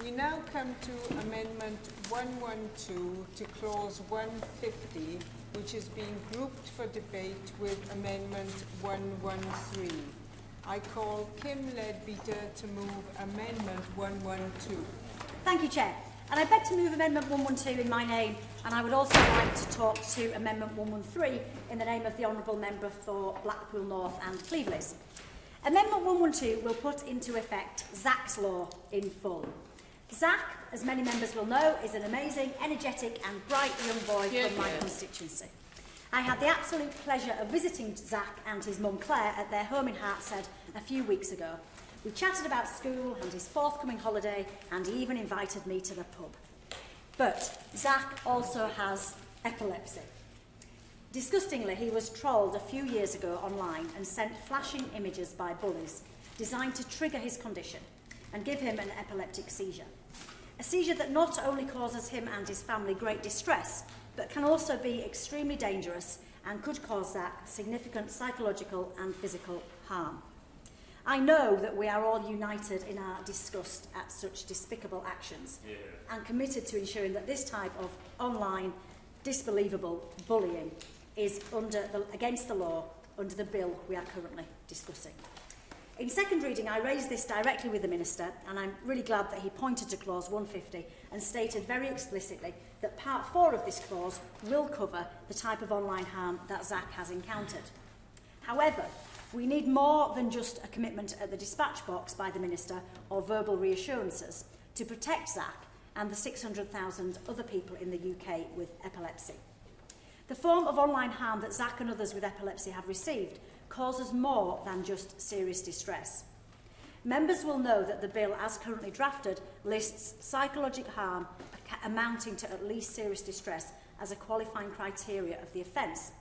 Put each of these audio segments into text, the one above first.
We now come to Amendment 112 to Clause 150, which is being grouped for debate with Amendment 113. I call Kim Leadbeater to move Amendment 112. Thank you, Chair. And I beg to move Amendment 112 in my name, and I would also like to talk to Amendment 113 in the name of the Honourable Member for Blackpool North and Cleveland. Amendment 112 will put into effect Zach's Law in full. Zach, as many members will know, is an amazing, energetic and bright young boy from my constituency. I had the absolute pleasure of visiting Zach and his mum Claire at their home in Hartshead a few weeks ago. We chatted about school and his forthcoming holiday, and he even invited me to the pub. But Zach also has epilepsy. Disgustingly, he was trolled a few years ago online and sent flashing images by bullies designed to trigger his condition and give him an epileptic seizure. A seizure that not only causes him and his family great distress, but can also be extremely dangerous and could cause Zach significant psychological and physical harm. I know that we are all united in our disgust at such despicable actions and committed to ensuring that this type of online, disbelievable bullying is against the law under the bill we are currently discussing. In second reading, I raised this directly with the Minister, and I'm really glad that he pointed to Clause 150 and stated very explicitly that Part 4 of this clause will cover the type of online harm that Zach has encountered. However, we need more than just a commitment at the dispatch box by the Minister or verbal reassurances to protect Zach and the 600,000 other people in the UK with epilepsy. The form of online harm that Zach and others with epilepsy have received causes more than just serious distress. Members will know that the bill, as currently drafted, lists psychological harm amounting to at least serious distress as a qualifying criteria of the offence.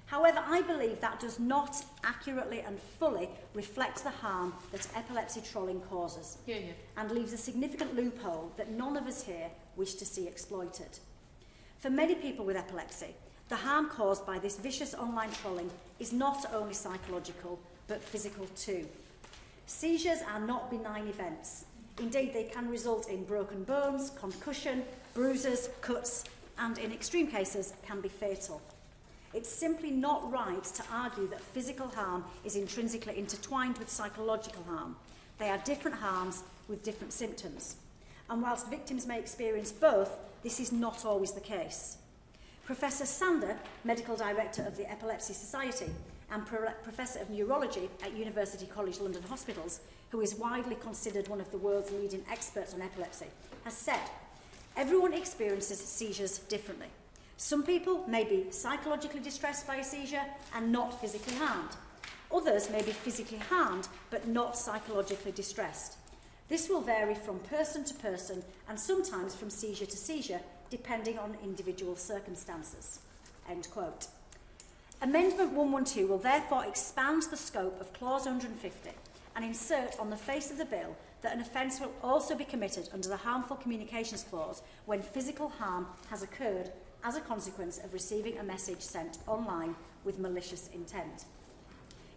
However, I believe that does not accurately and fully reflect the harm that epilepsy trolling causes and leaves a significant loophole that none of us here wish to see exploited. For many people with epilepsy, the harm caused by this vicious online trolling is not only psychological, but physical too. Seizures are not benign events. Indeed, they can result in broken bones, concussion, bruises, cuts, and in extreme cases can be fatal. It's simply not right to argue that physical harm is intrinsically intertwined with psychological harm. They are different harms with different symptoms. And whilst victims may experience both, this is not always the case. Professor Sander, Medical Director of the Epilepsy Society and Professor of Neurology at University College London Hospitals, who is widely considered one of the world's leading experts on epilepsy, has said, everyone experiences seizures differently. Some people may be psychologically distressed by a seizure and not physically harmed. Others may be physically harmed but not psychologically distressed. This will vary from person to person and sometimes from seizure to seizure, depending on individual circumstances." End quote. Amendment 112 will therefore expand the scope of Clause 150 and insert on the face of the bill that an offence will also be committed under the Harmful Communications Clause when physical harm has occurred as a consequence of receiving a message sent online with malicious intent.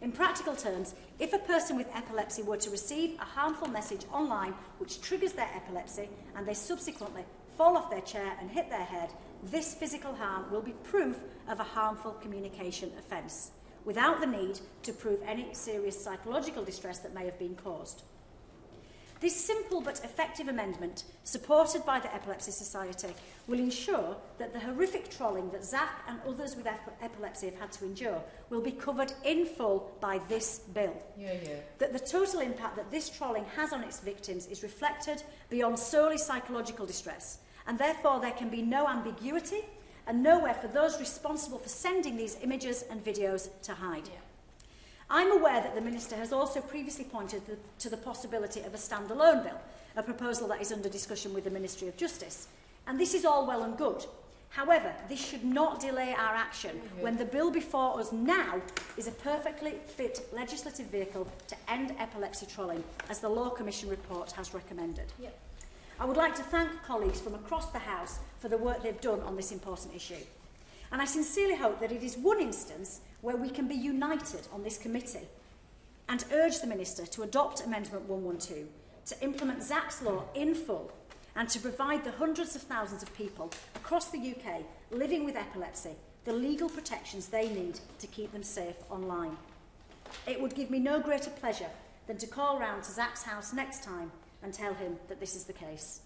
In practical terms, if a person with epilepsy were to receive a harmful message online which triggers their epilepsy and they subsequently fall off their chair and hit their head, this physical harm will be proof of a harmful communication offence, without the need to prove any serious psychological distress that may have been caused. This simple but effective amendment, supported by the Epilepsy Society, will ensure that the horrific trolling that Zach and others with epilepsy have had to endure will be covered in full by this bill. That the total impact that this trolling has on its victims is reflected beyond solely psychological distress, and therefore there can be no ambiguity and nowhere for those responsible for sending these images and videos to hide. I'm aware that the Minister has also previously pointed to the possibility of a standalone bill, a proposal that is under discussion with the Ministry of Justice. And this is all well and good. However, this should not delay our action when the bill before us now is a perfectly fit legislative vehicle to end epilepsy trolling, as the Law Commission report has recommended. I would like to thank colleagues from across the House for the work they've done on this important issue. And I sincerely hope that it is one instance where we can be united on this committee and urge the Minister to adopt Amendment 112 to implement Zach's Law in full and to provide the hundreds of thousands of people across the UK living with epilepsy the legal protections they need to keep them safe online. It would give me no greater pleasure than to call round to Zach's house next time and tell him that this is the case.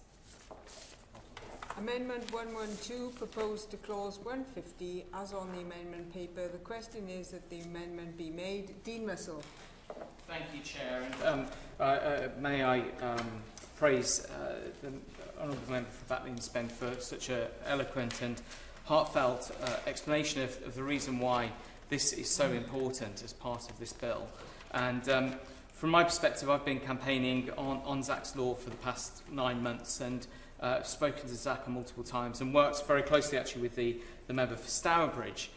Amendment 112 proposed to clause 150 as on the amendment paper. The question is that the amendment be made. Dean Russell. Thank you, Chair. And may I praise the Honourable Member for Batley and Spend for such an eloquent and heartfelt explanation of the reason why this is so important as part of this bill. And from my perspective, I've been campaigning on Zach's Law for the past 9 months, and spoken to Zach multiple times and worked very closely actually with the member for Stourbridge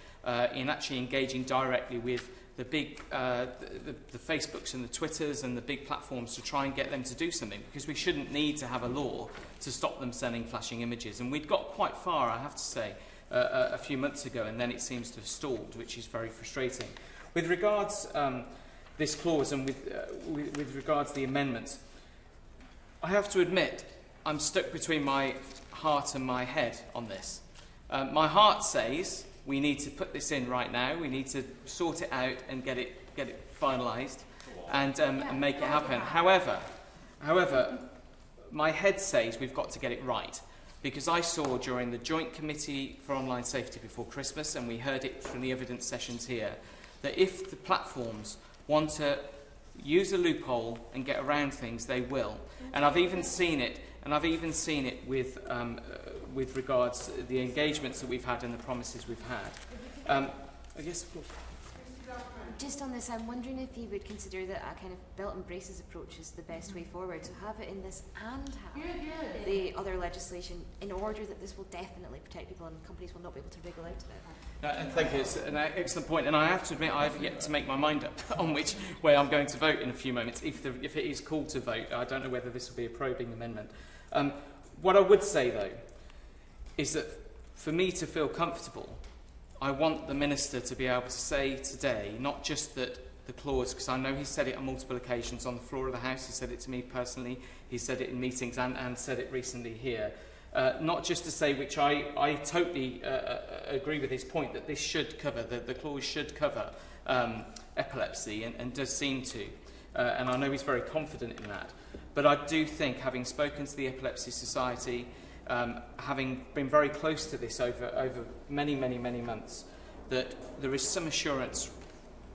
in actually engaging directly with the big the Facebooks and the Twitters and the big platforms to try and get them to do something, because we shouldn't need to have a law to stop them sending flashing images. And we'd got quite far, I have to say, a few months ago, and then it seems to have stalled, which is very frustrating. With regards this clause and with regards the amendments, I have to admit I'm stuck between my heart and my head on this. My heart says we need to put this in right now. We need to sort it out and get it finalised and make it happen. However, my head says we've got to get it right, because I saw during the Joint Committee for Online Safety before Christmas, and we heard it from the evidence sessions here, that if the platforms want to use a loophole and get around things, they will. And I've even seen it. And I've even seen it with regards to the engagements that we've had and the promises we've had. I guess, of course. Just on this, I'm wondering if you would consider that a kind of belt and braces approach is the best way forward, to have it in this and have the other legislation, in order that this will definitely protect people and companies will not be able to wriggle out of it. And thank you. It's an excellent point. And I have to admit, I have yet to make my mind up on which way I'm going to vote in a few moments. If it is called to vote, I don't know whether this will be a probing amendment. What I would say, though, is that for me to feel comfortable, I want the Minister to be able to say today, not just that the clause, because I know he said it on multiple occasions on the floor of the House, he said it to me personally, he said it in meetings and said it recently here, not just to say, which I totally agree with his point, that this should cover, the clause should cover epilepsy and does seem to, and I know he's very confident in that. But I do think, having spoken to the Epilepsy Society, having been very close to this over many months, that there is some assurance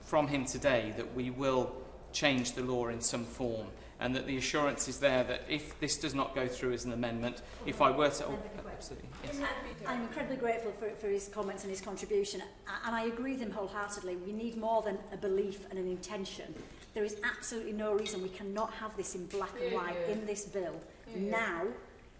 from him today that we will change the law in some form, and that the assurance is there that if this does not go through as an amendment, if I were to... absolutely, yes. I'm incredibly grateful for his comments and his contribution, and I agree with him wholeheartedly. We need more than a belief and an intention. There is absolutely no reason we cannot have this in black and white in this bill now,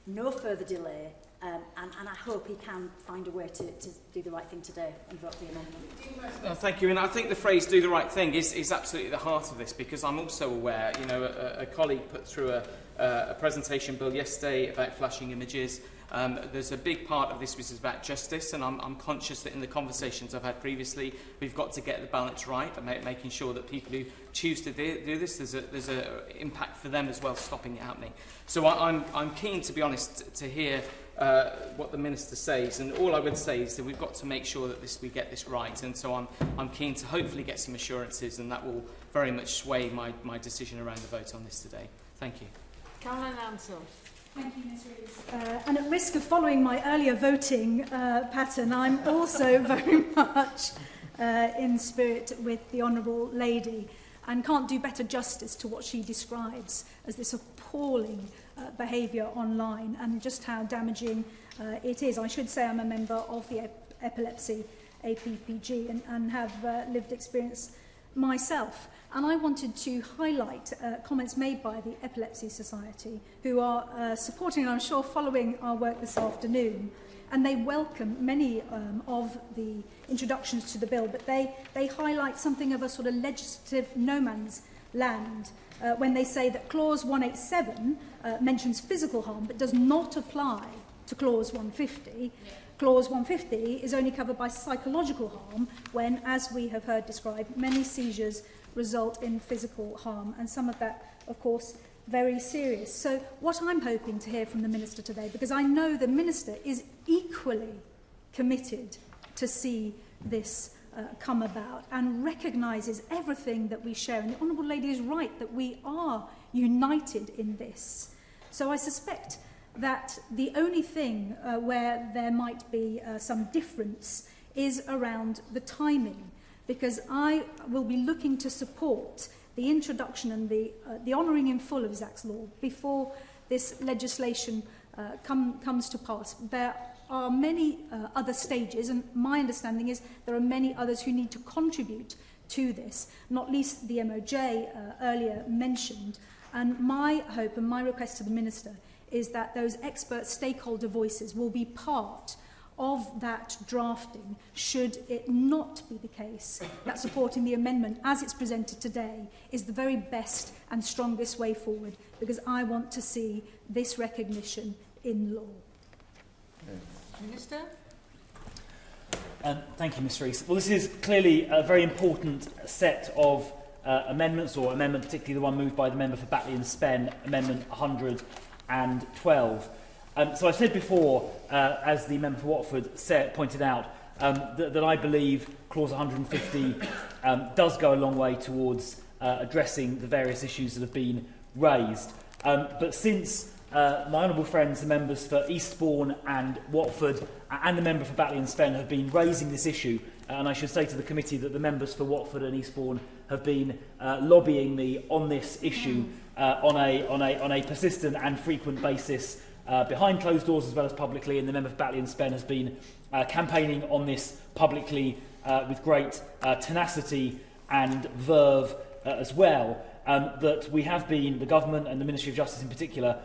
no further delay, and I hope he can find a way to do the right thing today and vote for the amendment. Thank you, and I think the phrase "do the right thing" is absolutely the heart of this, because I'm also aware, you know, a colleague put through a presentation bill yesterday about flashing images. There's a big part of this which is about justice, and I'm conscious that in the conversations I've had previously, we've got to get the balance right and making sure that people who choose to do this, there's an impact for them as well, stopping it happening. So I'm keen, to be honest, to hear what the Minister says, and all I would say is that we've got to make sure that we get this right, and so I'm keen to hopefully get some assurances, and that will very much sway my decision around the vote on this today. Thank you. Caroline Ansell. Thank you, Ms Rees. And at risk of following my earlier voting pattern, I'm also very much in spirit with the Honourable Lady, and can't do better justice to what she describes as this appalling behaviour online, and just how damaging it is. I should say I'm a member of the Epilepsy APPG and have lived experience myself. And I wanted to highlight comments made by the Epilepsy Society, who are supporting and I'm sure following our work this afternoon. And they welcome many of the introductions to the bill, but they highlight something of a sort of legislative no man's land when they say that Clause 187 mentions physical harm but does not apply to Clause 150. Yeah. Clause 150 is only covered by psychological harm when, as we have heard described, many seizures result in physical harm, and some of that, of course, very serious. So what I'm hoping to hear from the Minister today, because I know the Minister is equally committed to see this come about and recognises everything that we share. And the Honourable Lady is right that we are united in this. So I suspect that the only thing where there might be some difference is around the timing, because I will be looking to support the introduction and the honouring in full of Zach's law before this legislation comes to pass. There are many other stages, and my understanding is there are many others who need to contribute to this, not least the MOJ earlier mentioned. And my hope and my request to the Minister is that those expert stakeholder voices will be part of that drafting, should it not be the case that supporting the amendment as it's presented today is the very best and strongest way forward, because I want to see this recognition in law. Minister? Thank you, Ms Rees. Well, this is clearly a very important set of amendments, or amendment, particularly the one moved by the member for Batley and Spen, Amendment 112. So I said before, as the member for Watford pointed out, that I believe clause 150 does go a long way towards addressing the various issues that have been raised. But since my honourable friends, the members for Eastbourne and Watford, and the member for Batley and Spen have been raising this issue, and I should say to the committee that the members for Watford and Eastbourne have been lobbying me on this issue on a persistent and frequent basis, behind closed doors as well as publicly, and the member for Batley and Spen has been campaigning on this publicly with great tenacity and verve as well, that we have been, the government and the Ministry of Justice in particular,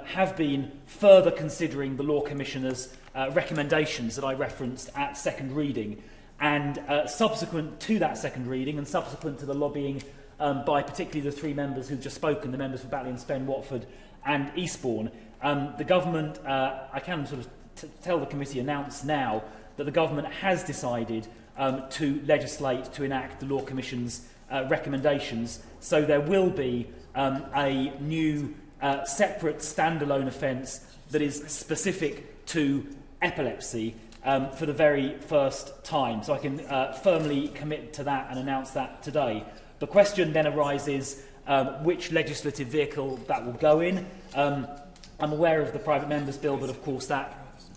have been further considering the Law Commissioner's recommendations that I referenced at second reading. And subsequent to that second reading and subsequent to the lobbying by particularly the three members who've just spoken, the members for Batley and Spen, Watford and Eastbourne, the government, I can sort of tell the committee, announce now that the government has decided to legislate to enact the Law Commission's recommendations. So there will be a new separate standalone offence that is specific to epilepsy for the very first time. So I can firmly commit to that and announce that today. The question then arises which legislative vehicle that will go in. I'm aware of the private members' bill, but of course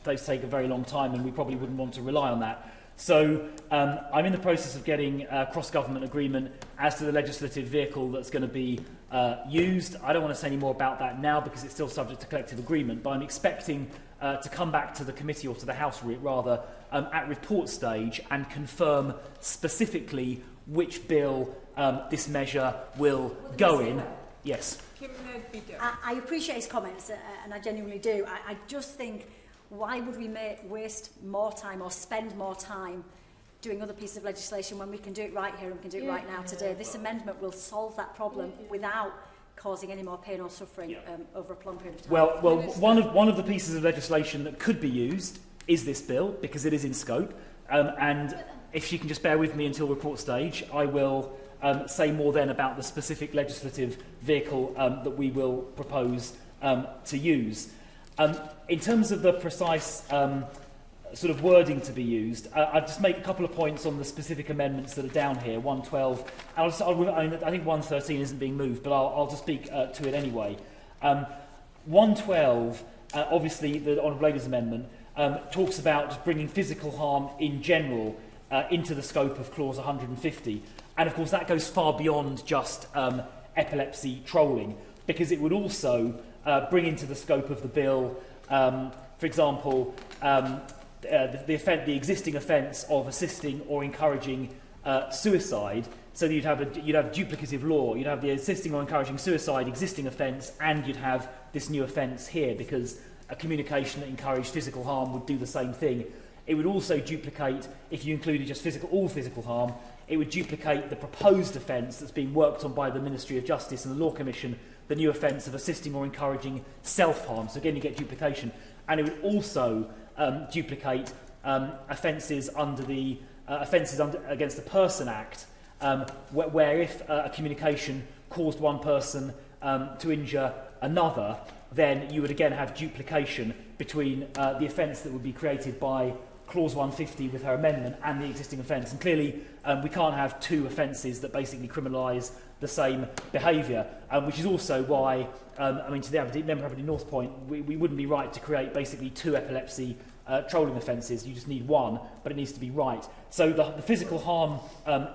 those take a very long time and we probably wouldn't want to rely on that. So I'm in the process of getting cross-government agreement as to the legislative vehicle that's going to be used. I don't want to say any more about that now because it's still subject to collective agreement, but I'm expecting to come back to the committee, or to the House rather, at report stage and confirm specifically which bill this measure will go in. Yes. I appreciate his comments, and I genuinely do. I just think, why would we waste more time or spend more time doing other pieces of legislation when we can do it right here and we can do it right now today? This amendment will solve that problem without causing any more pain or suffering over a prolonged period of time. Well, one of the pieces of legislation that could be used is this bill, because it is in scope. And if you can just bear with me until report stage, I will say more then about the specific legislative vehicle that we will propose to use. In terms of the precise sort of wording to be used, I'll just make a couple of points on the specific amendments that are down here, 112. I think 113 isn't being moved, but I'll just speak to it anyway. 112, obviously the Honourable Lady's amendment, talks about just bringing physical harm in general into the scope of clause 150. And of course that goes far beyond just epilepsy trolling, because it would also bring into the scope of the bill, for example, the existing offence of assisting or encouraging suicide. So that you'd have duplicative law. You'd have the assisting or encouraging suicide existing offence, and you'd have this new offence here, because a communication that encouraged physical harm would do the same thing. It would also duplicate, if you included just all physical harm, it would duplicate the proposed offence that's being worked on by the Ministry of Justice and the Law Commission, the new offence of assisting or encouraging self-harm. So again, you get duplication. And it would also duplicate offences under the Against the Person Act, where if a communication caused one person to injure another, then you would again have duplication between the offence that would be created by Clause 150 with her amendment and the existing offence. And clearly, we can't have two offences that basically criminalise the same behaviour, which is also why, to the member Aberdeen North point, we wouldn't be right to create basically two epilepsy trolling offences. You just need one, but it needs to be right. So the physical harm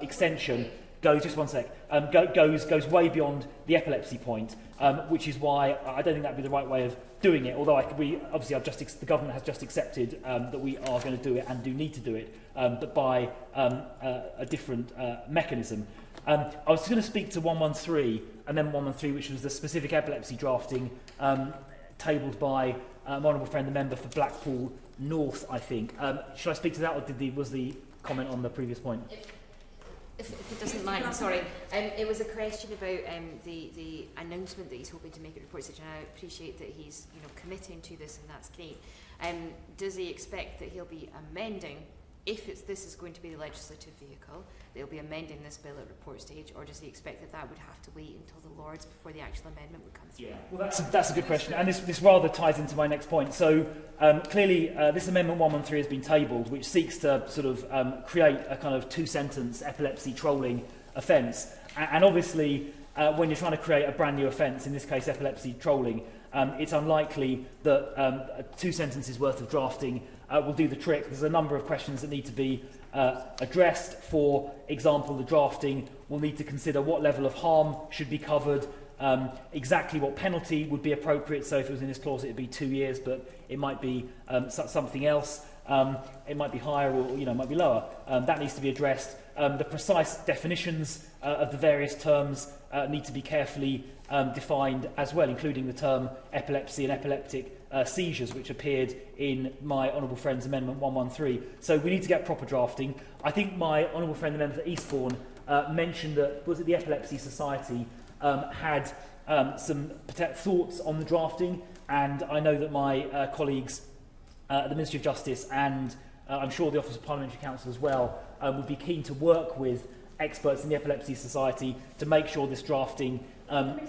extension goes, just one sec, goes way beyond the epilepsy point, which is why I don't think that would be the right way of doing it, although the government has just accepted that we are going to do it and do need to do it, but by a different mechanism. I was going to speak to 113 and then 113, which was the specific epilepsy drafting tabled by my honourable friend, the member for Blackpool North, I think. Should I speak to that, or was the comment on the previous point? If it doesn't mind, sorry. It was a question about the announcement that he's hoping to make at report stage, and I appreciate that he's committing to this, and that's great. Does he expect that he'll be amending, if this is going to be the legislative vehicle, they'll be amending this bill at report stage, or does he expect that would have to wait until the Lords before the actual amendment would come through? Yeah, well, that's a good question, and this rather ties into my next point. So clearly, this Amendment 113 has been tabled, which seeks to sort of create a kind of two-sentence epilepsy trolling offence. And obviously, when you're trying to create a brand new offence, in this case epilepsy trolling, it's unlikely that 2 sentences worth of drafting will do the trick. There's a number of questions that need to be addressed. For example, the drafting will need to consider what level of harm should be covered, exactly what penalty would be appropriate. So if it was in this clause, it would be 2 years, but it might be something else. It might be higher, or it might be lower. That needs to be addressed. The precise definitions of the various terms need to be carefully defined as well, including the term epilepsy and epileptic seizures, which appeared in my honourable friend's Amendment 113. So we need to get proper drafting. I think my honourable friend, the member for Eastbourne, mentioned that, was it the Epilepsy Society had some thoughts on the drafting, and I know that my colleagues at the Ministry of Justice and I'm sure the Office of Parliamentary Counsel as well would be keen to work with experts in the Epilepsy Society to make sure this drafting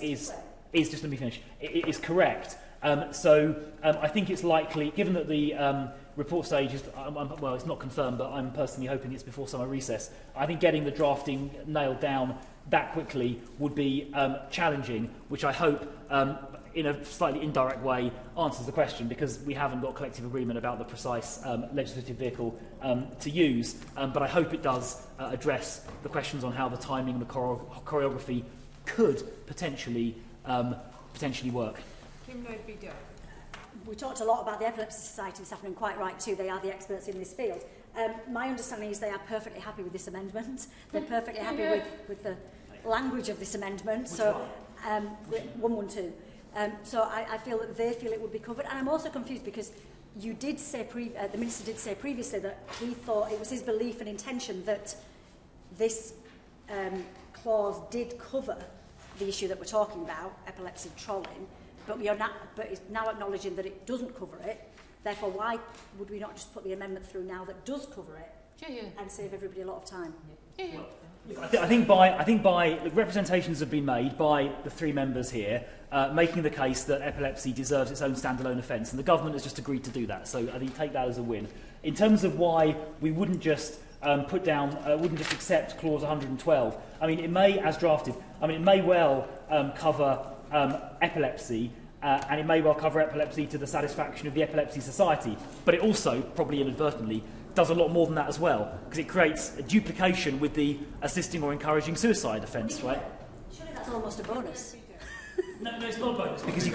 is just let me finish. Is correct. I think it's likely, given that the report stage is, well, it's not confirmed, but I'm personally hoping it's before summer recess. I think getting the drafting nailed down that quickly would be challenging, which I hope, in a slightly indirect way, answers the question, because we haven't got collective agreement about the precise legislative vehicle to use. But I hope it does address the questions on how the timing and the choreography could potentially work. We talked a lot about the Epilepsy Society this afternoon, quite right too, they are the experts in this field. My understanding is they are perfectly happy with this amendment. They're perfectly happy with the language of this amendment. So 112. So I feel that they feel it would be covered. And I'm also confused because you did say, the Minister did say previously that he thought it was his belief and intention that this clause did cover the issue that we're talking about, epilepsy trolling, but it's now acknowledging that it doesn't cover it. Therefore, why would we not just put the amendment through now that does cover it and save everybody a lot of time? I think by representations have been made by the 3 members here, making the case that epilepsy deserves its own standalone offence, and the government has just agreed to do that. So I think take that as a win. In terms of why we wouldn't just wouldn't just accept clause 112. I mean, it may, as drafted, it may well cover epilepsy, and it may well cover epilepsy to the satisfaction of the Epilepsy Society, but it also, probably inadvertently, does a lot more than that as well, because it creates a duplication with the assisting or encouraging suicide offence, right? Surely that's almost a bonus. No, it's not a bonus, because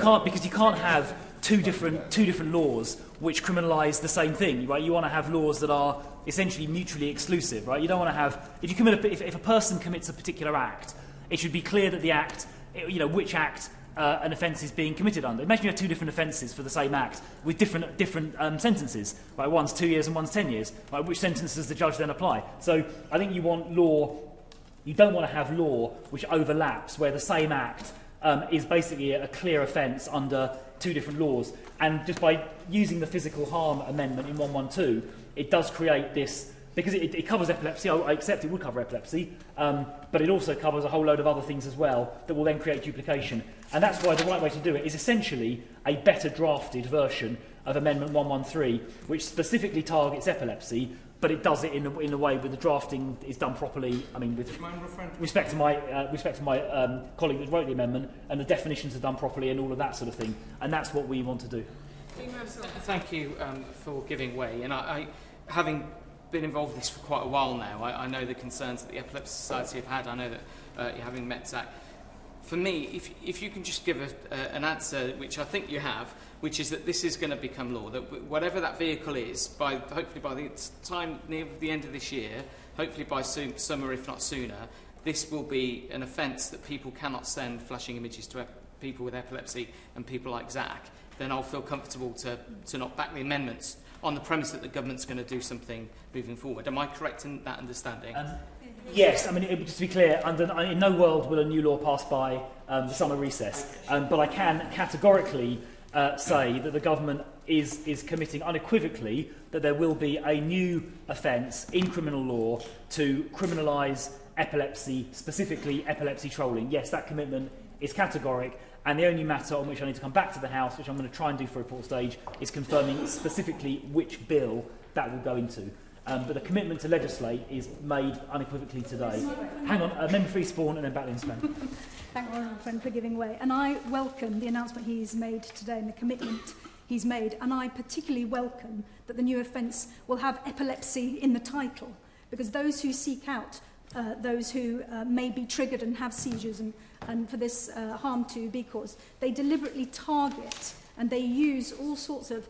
you can't have two different laws which criminalise the same thing, right? You want to have laws that are essentially mutually exclusive, right? You don't want to have, if a person commits a particular act, it should be clear that the act, which act an offence is being committed under. Imagine you have 2 different offences for the same act with different sentences, right? One's 2 years and one's 10 years. Right? Which sentence does the judge then apply? So I think you don't want to have law which overlaps, where the same act is basically a clear offence under 2 different laws. And just by using the physical harm amendment in 112, it does create this because it covers epilepsy. I accept it would cover epilepsy, but it also covers a whole load of other things as well that will then create duplication. And that's why the right way to do it is essentially a better drafted version of Amendment 113, which specifically targets epilepsy, but it does it in a way where the drafting is done properly. I mean, with respect to my colleague that wrote the amendment, and the definitions are done properly and all of that sort of thing. And that's what we want to do. Thank you for giving way. And I having been involved in this for quite a while now, I know the concerns that the Epilepsy Society have had. I know that having met Zach, for me, if you can just give an answer, which I think you have, which is that this is going to become law, that whatever that vehicle is, hopefully by the time near the end of this year, hopefully by summer if not sooner, this will be an offence that people cannot send flashing images to people with epilepsy and people like Zach, then I'll feel comfortable to not back the amendments on the premise that the government's going to do something moving forward. Am I correct in that understanding? Yes, I mean, just to be clear, in no world will a new law pass by the summer recess, but I can categorically say that the government is committing unequivocally that there will be a new offence in criminal law to criminalise epilepsy, specifically epilepsy trolling. Yes, that commitment is categoric, and the only matter on which I need to come back to the House, which I'm going to try and do for report stage, is confirming specifically which bill that will go into. But the commitment to legislate is made unequivocally today. Hang on, Member Free Spawn and then Batley and Spen. Thank you, Honourable Friend, for giving way. And I welcome the announcement he's made today and the commitment he's made. And I particularly welcome that the new offence will have epilepsy in the title, because those who seek out those who may be triggered and have seizures and for this harm to be caused, they deliberately target and they use all sorts of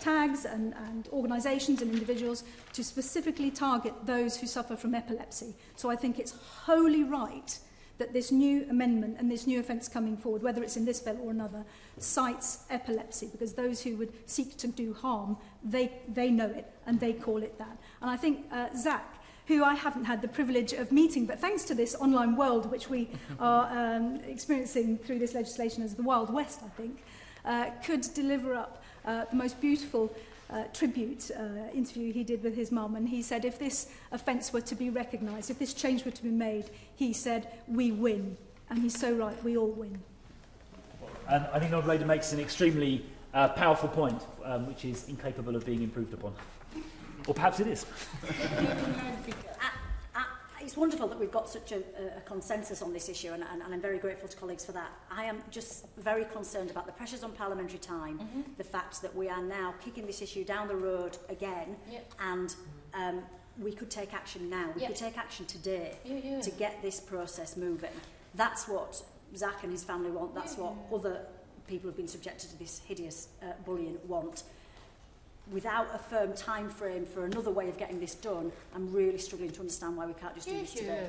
tags and organisations and individuals to specifically target those who suffer from epilepsy. So I think it's wholly right that this new amendment and this new offence coming forward, whether it's in this bill or another, cites epilepsy, because those who would seek to do harm, they know it and they call it that. And I think Zach, who I haven't had the privilege of meeting, but thanks to this online world, which we are experiencing through this legislation as the Wild West, I think, could deliver up the most beautiful tribute interview he did with his mum. And he said if this offence were to be recognised, if this change were to be made, he said, we win. And he's so right, we all win. And I think the Honourable Lady makes an extremely powerful point, which is incapable of being improved upon. Or perhaps it is. It's wonderful that we've got such a consensus on this issue, and I'm very grateful to colleagues for that. I am just very concerned about the pressures on parliamentary time, the fact that we are now kicking this issue down the road again, and we could take action now. We could take action today to get this process moving. That's what Zach and his family want. That's what other people who've been subjected to this hideous bullying want. Without a firm time frame for another way of getting this done, I'm really struggling to understand why we can't just do this today.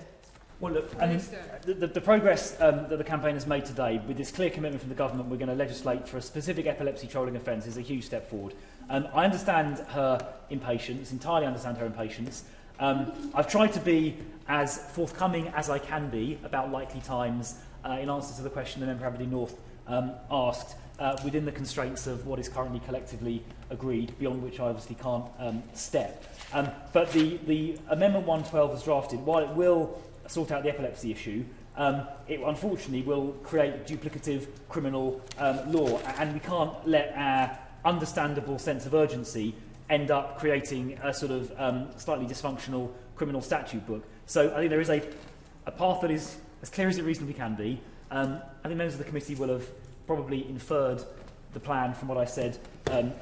Well, look, I mean, the progress that the campaign has made today, with this clear commitment from the government, we're going to legislate for a specific epilepsy trolling offence, is a huge step forward. I understand her impatience, entirely understand her impatience. I've tried to be as forthcoming as I can be about likely times in answer to the question the member Aberdeen North asked, within the constraints of what is currently collectively agreed, beyond which I obviously can't step. But the Amendment 112 as drafted, while it will sort out the epilepsy issue, it unfortunately will create duplicative criminal law, and we can't let our understandable sense of urgency end up creating a sort of slightly dysfunctional criminal statute book. So I think there is a path that is as clear as it reasonably can be. I think members of the committee will have probably inferred the plan from what I said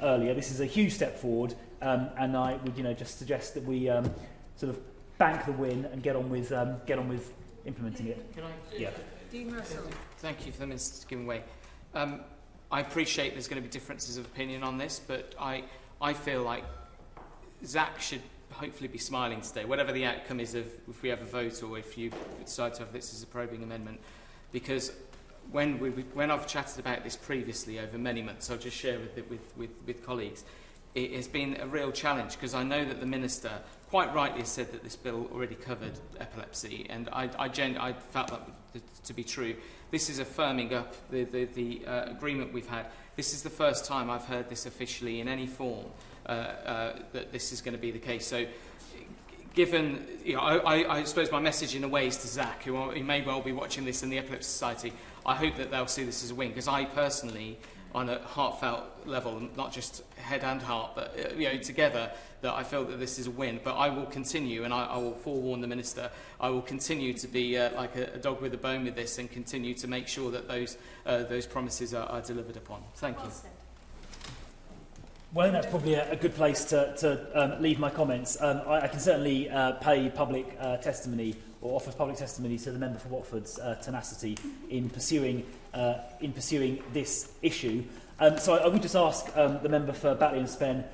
earlier. This is a huge step forward, and I would, just suggest that we sort of bank the win and get on with implementing it. Can I? Yeah. Thank you for the Minister's giving way. I appreciate there's going to be differences of opinion on this, but I feel like Zach should hopefully be smiling today, whatever the outcome is of if we have a vote or if you decide to have this as a probing amendment, because when I've chatted about this previously over many months, I'll just share with colleagues, it has been a real challenge, because I know that the Minister quite rightly has said that this bill already covered epilepsy, and I felt that to be true. This is a firming up the agreement we've had. This is the first time I've heard this officially in any form, that this is going to be the case. So given, I suppose my message in a way is to Zach, who may well be watching this in the Epilepsy Society. I hope that they'll see this as a win, because I personally, on a heartfelt level, not just head and heart, but together, that I feel that this is a win. But I will continue, and I will forewarn the Minister, I will continue to be like a dog with a bone with this, and continue to make sure that those promises are delivered upon. Thank you. Well, I think that's probably a good place to leave my comments. I can certainly pay public testimony or offer public testimony to the member for Watford's tenacity in pursuing this issue. So I would just ask the member for Batley and Spen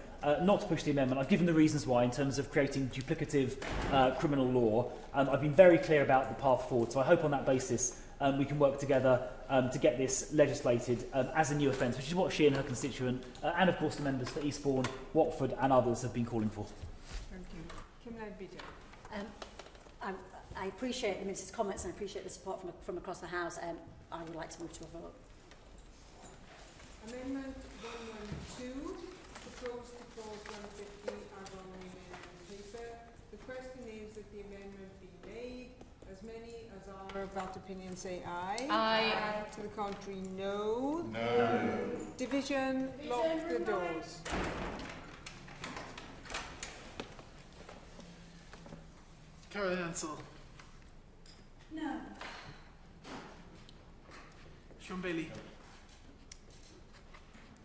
not to push the amendment. I've given the reasons why in terms of creating duplicative criminal law. I've been very clear about the path forward, so I hope on that basis we can work together to get this legislated as a new offence, which is what she and her constituent, and of course the members for Eastbourne, Watford and others have been calling for. Thank you. Kim Leadbeater. I appreciate the Minister's comments and I appreciate the support from across the House. I would like to move to a vote. Amendment 112, proposed to clause 150 as on the amendment paper. The question is that the amendment be made. As many as are of that opinion say aye. Aye. To the contrary, no. No. Division, lock the doors. Caroline Ansell. No. Sean Bailey.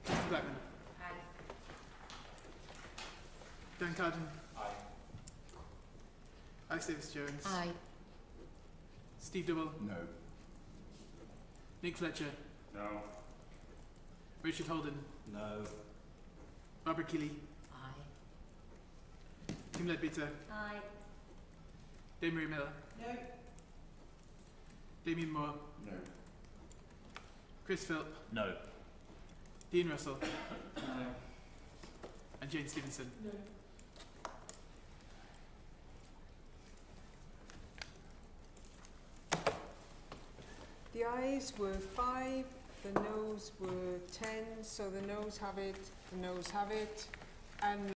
Mr. Blackman. Aye. Dan Carden. Aye. Alex Davis-Jones. Aye. Steve Dibble. No. Nick Fletcher. No. Richard Holden. No. Barbara Keeley. Aye. Kim Leadbeater. Aye. Dame Marie Miller. No. Damien Moore. No. Chris Philp. No. Dean Russell. No. And Jane Stevenson. No. The ayes were 5, the noes were 10, so the noes have it, and